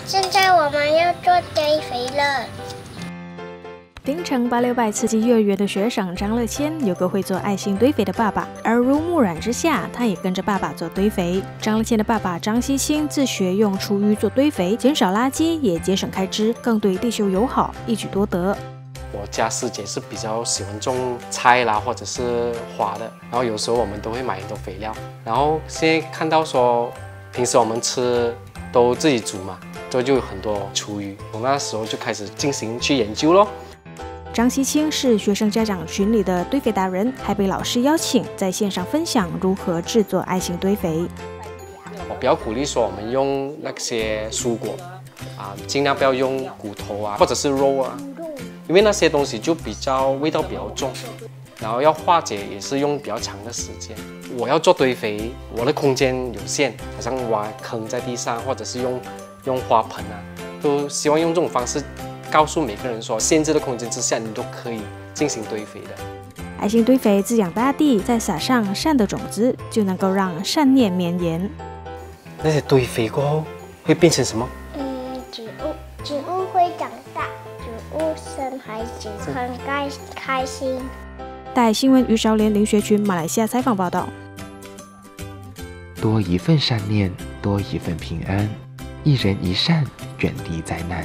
现在我们要做堆肥了。槟城868刺激幼儿园的学生张乐谦有个会做爱心堆肥的爸爸，耳濡目染之下，他也跟着爸爸做堆肥。张乐谦的爸爸张希清自学用厨余做堆肥，减少垃圾，也节省开支，更对地球友好，一举多得。我家师姐是比较喜欢种菜啦，或者是花的，然后有时候我们都会买很多肥料。然后现在看到说，平时我们吃都自己煮嘛，所以就有很多厨余。从那时候就开始进行去研究咯。张希清是学生家长群里的堆肥达人，还被老师邀请在线上分享如何制作爱心堆肥。我比较鼓励说，我们用那些蔬果尽量不要用骨头或者是肉因为那些东西就味道比较重，然后要化解也是用比较长的时间。我要做堆肥，我的空间有限，好像挖坑在地上，或者是用花盆都希望用这种方式告诉每个人说，限制的空间之下，你都可以进行堆肥的。爱心堆肥滋养大地，再撒上善的种子，就能够让善念绵延。那些堆肥过后会变成什么？植物会长大，植物生孩子很开心。带新闻于韶联林学群马来西亚采访报道。多一份善念，多一份平安，一人一善，远离灾难。